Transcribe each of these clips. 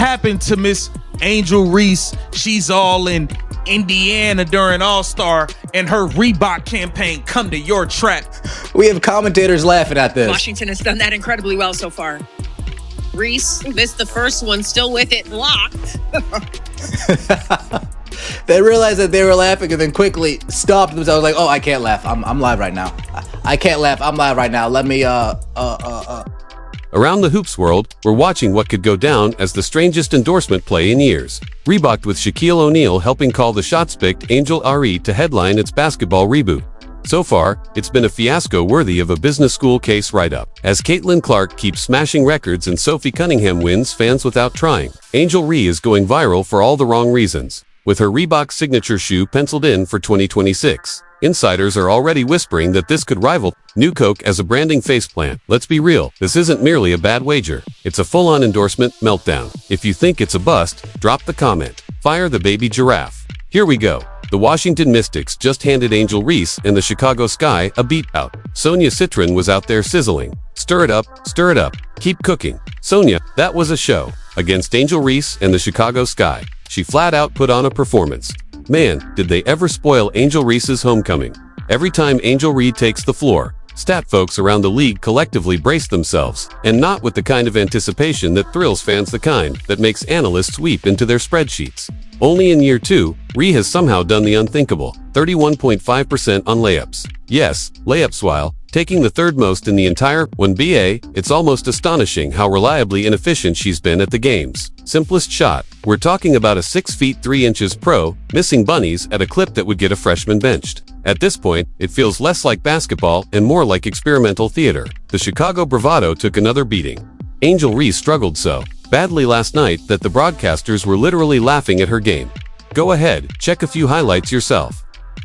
happened to Miss Angel Reese? She's all in Indiana during All-Star, and her Reebok campaign come to your trap. We have commentators laughing at this. Washington has done that incredibly well so far. Reese missed the first one, still with it locked. They realized that they were laughing and then quickly stopped themselves. Like, oh, I can't laugh. I'm live right now. I can't laugh. I'm live right now. Let me Around the hoops world, we're watching what could go down as the strangest endorsement play in years. Reebok with Shaquille O'Neal helping call the shots-picked Angel Re to headline its basketball reboot. So far, it's been a fiasco worthy of a business school case write-up. As Caitlin Clark keeps smashing records and Sophie Cunningham wins fans without trying, Angel Re is going viral for all the wrong reasons. With her Reebok signature shoe penciled in for 2026. Insiders are already whispering that this could rival New Coke as a branding faceplant. Let's be real, this isn't merely a bad wager. It's a full-on endorsement meltdown. If you think it's a bust, drop the comment. Fire the baby giraffe. Here we go. The Washington Mystics just handed Angel Reese and the Chicago Sky a beat out. Sonia Citron was out there sizzling. Stir it up, keep cooking. Sonia, that was a show. Against Angel Reese and the Chicago Sky, she flat out put on a performance. Man, did they ever spoil Angel Reese's homecoming. Every time Angel Reese takes the floor, stat folks around the league collectively brace themselves, and not with the kind of anticipation that thrills fans, the kind that makes analysts weep into their spreadsheets. Only in year 2, Reese has somehow done the unthinkable, 31.5% on layups. Yes, layups, while taking the third most in the entire WNBA. It's almost astonishing how reliably inefficient she's been at the games. Simplest shot, we're talking about a 6 feet 3 inches pro, missing bunnies at a clip that would get a freshman benched. At this point, it feels less like basketball and more like experimental theater. The Chicago bravado took another beating. Angel Reese struggled so badly last night that the broadcasters were literally laughing at her game. Go ahead, check a few highlights yourself.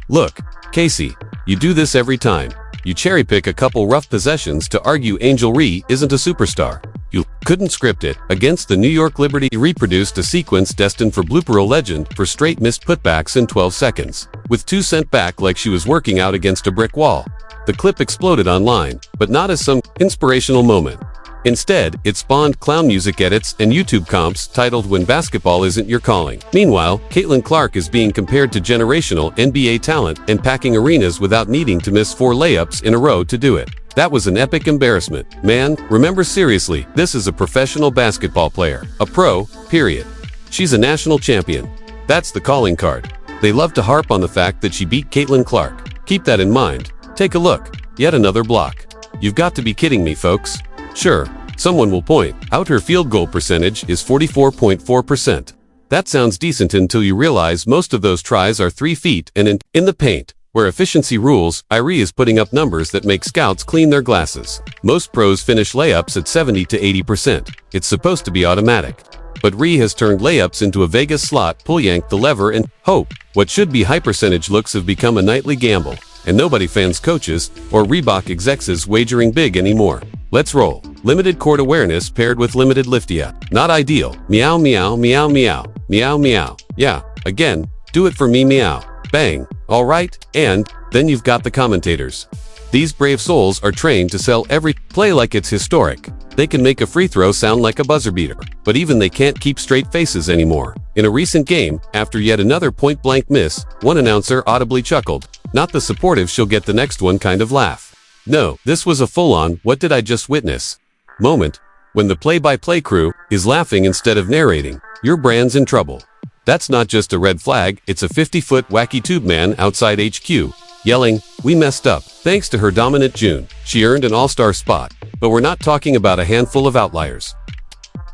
Look, Casey, you do this every time. You cherry-pick a couple rough possessions to argue Angel Reese isn't a superstar. You couldn't script it. Against the New York Liberty, reproduced a sequence destined for blooper legend for straight missed putbacks in 12 seconds. With 2 sent back like she was working out against a brick wall. The clip exploded online, but not as some inspirational moment. Instead, it spawned clown music edits and YouTube comps titled "When Basketball Isn't Your Calling." Meanwhile, Caitlin Clark is being compared to generational NBA talent and packing arenas without needing to miss 4 layups in a row to do it. That was an epic embarrassment. Man, remember seriously, this is a professional basketball player. A pro, period. She's a national champion. That's the calling card. They love to harp on the fact that she beat Caitlin Clark. Keep that in mind. Take a look. Yet another block. You've got to be kidding me, folks. Sure, someone will point out her field goal percentage is 44.4%. That sounds decent until you realize most of those tries are 3 feet and in the paint. Where efficiency rules, Irie is putting up numbers that make scouts clean their glasses. Most pros finish layups at 70 to 80%. It's supposed to be automatic. But Ree has turned layups into a Vegas slot, yank the lever and hope. What should be high percentage looks have become a nightly gamble. And nobody fans coaches or Reebok execs wagering big anymore. Let's roll. Limited court awareness paired with limited liftia. Not ideal. Meow meow meow meow. Meow meow. Yeah, again, do it for me meow. Bang. Alright, and then you've got the commentators. These brave souls are trained to sell every play like it's historic. They can make a free throw sound like a buzzer beater, but even they can't keep straight faces anymore. In a recent game, after yet another point-blank miss, one announcer audibly chuckled. Not the supportive "she'll get the next one" kind of laugh. No, this was a full-on "what did I just witness" moment. When the play-by-play crew is laughing instead of narrating, your brand's in trouble. That's not just a red flag, it's a 50-foot wacky tube man outside HQ, yelling, "We messed up." Thanks to her dominant June, she earned an all-star spot. But we're not talking about a handful of outliers.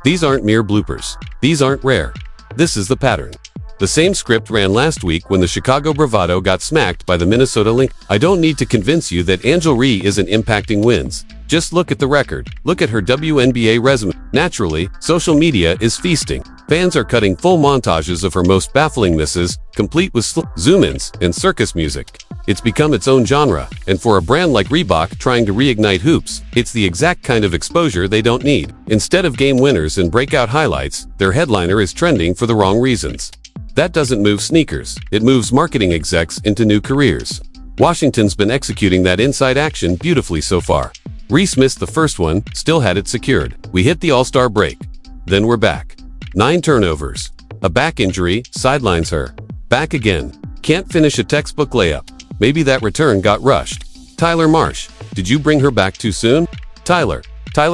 These aren't mere bloopers. These aren't rare. This is the pattern. The same script ran last week when the Chicago bravado got smacked by the Minnesota Lynx. I don't need to convince you that Angel Reese isn't impacting wins. Just look at the record. Look at her WNBA resume. Naturally, social media is feasting. Fans are cutting full montages of her most baffling misses, complete with zoom-ins and circus music. It's become its own genre, and for a brand like Reebok trying to reignite hoops, it's the exact kind of exposure they don't need. Instead of game winners and breakout highlights, their headliner is trending for the wrong reasons. That doesn't move sneakers, it moves marketing execs into new careers. Washington's been executing that inside action beautifully so far. Reese missed the first one, still had it secured. We hit the All-Star break. Then we're back. 9 turnovers. A back injury sidelines her. Back again. Can't finish a textbook layup. Maybe that return got rushed. Tyler Marsh. Did you bring her back too soon? Tyler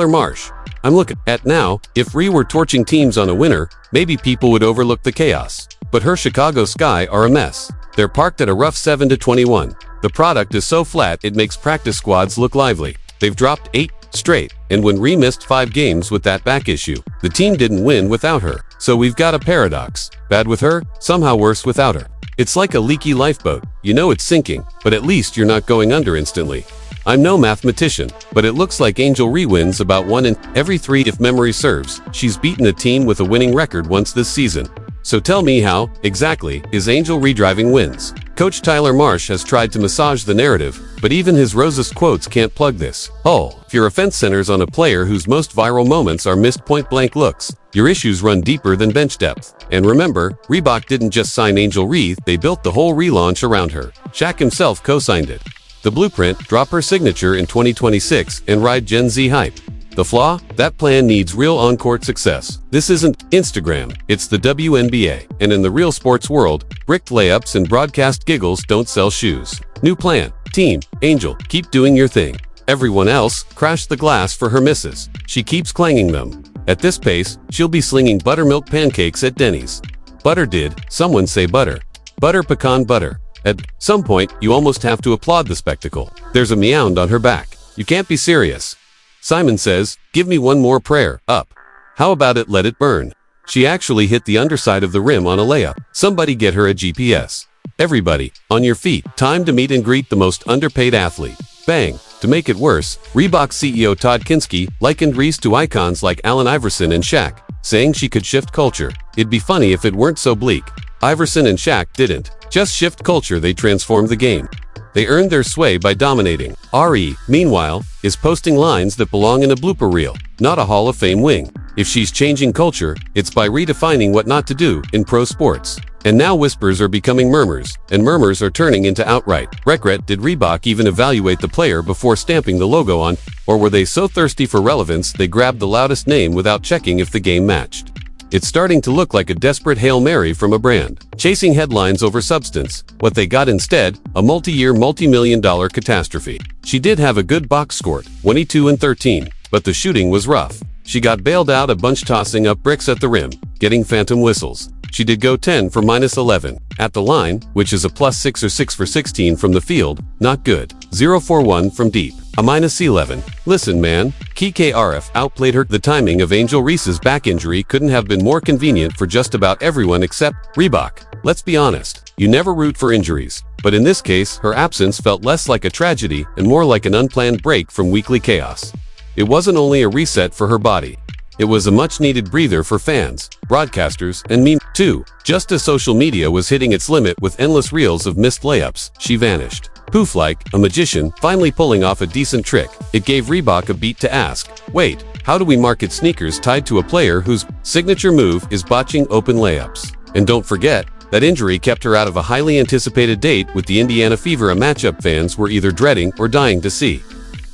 Marsh. I'm looking at now, if Ree were torching teams on a winner, maybe people would overlook the chaos. But her Chicago Sky are a mess. They're parked at a rough 7-21. The product is so flat it makes practice squads look lively. They've dropped 8 straight, and when Ree missed 5 games with that back issue, the team didn't win without her. So we've got a paradox. Bad with her, somehow worse without her. It's like a leaky lifeboat. You know it's sinking, but at least you're not going under instantly. I'm no mathematician, but it looks like Angel Ree wins about 1 in every 3 if memory serves. She's beaten a team with a winning record once this season. So tell me how, exactly, is Angel Ree driving wins? Coach Tyler Marsh has tried to massage the narrative, but even his rosest quotes can't plug this. Oh, if your offense centers on a player whose most viral moments are missed point-blank looks, your issues run deeper than bench depth. And remember, Reebok didn't just sign Angel Ree, they built the whole relaunch around her. Shaq himself co-signed it. The blueprint, drop her signature in 2026 and ride Gen Z hype. The flaw? That plan needs real on-court success. This isn't Instagram, it's the WNBA. And in the real sports world, bricked layups and broadcast giggles don't sell shoes. New plan. Team, Angel, keep doing your thing. Everyone else, crash the glass for her misses. She keeps clanging them. At this pace, she'll be slinging buttermilk pancakes at Denny's. Butter did, someone say butter. Butter pecan butter. At some point, you almost have to applaud the spectacle. There's a meound on her back. You can't be serious. Simon says, give me one more prayer, up. How about it let it burn? She actually hit the underside of the rim on a layup. Somebody get her a GPS. Everybody, on your feet. Time to meet and greet the most underpaid athlete. Bang. To make it worse, Reebok CEO Todd Kinski likened Reese to icons like Allen Iverson and Shaq, saying she could shift culture. It'd be funny if it weren't so bleak. Iverson and Shaq didn't just shift culture, they transformed the game. They earned their sway by dominating. Re, meanwhile, is posting lines that belong in a blooper reel, not a Hall of Fame wing. If she's changing culture, it's by redefining what not to do in pro sports. And now whispers are becoming murmurs, and murmurs are turning into outright regret. Did Reebok even evaluate the player before stamping the logo on, or were they so thirsty for relevance they grabbed the loudest name without checking if the game matched? It's starting to look like a desperate Hail Mary from a brand, chasing headlines over substance. What they got instead, a multi-year, multi-million-dollar catastrophe. She did have a good box score, 22 and 13, but the shooting was rough. She got bailed out a bunch tossing up bricks at the rim, getting phantom whistles. She did go 10 for -11 at the line, which is a +6 or 6 for 16 from the field, not good. 0 for 1 from deep, a -11. Listen man, KRF outplayed her. The timing of Angel Reese's back injury couldn't have been more convenient for just about everyone except Reebok. Let's be honest, you never root for injuries. But in this case, her absence felt less like a tragedy and more like an unplanned break from weekly chaos. It wasn't only a reset for her body. It was a much-needed breather for fans, broadcasters, and me, too. Just as social media was hitting its limit with endless reels of missed layups, she vanished. Poof, like a magician, finally pulling off a decent trick. It gave Reebok a beat to ask, wait, how do we market sneakers tied to a player whose signature move is botching open layups? And don't forget, that injury kept her out of a highly anticipated date with the Indiana Fever, a matchup fans were either dreading or dying to see.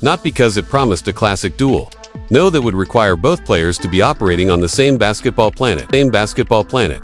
Not because it promised a classic duel. No, that would require both players to be operating on the same basketball planet.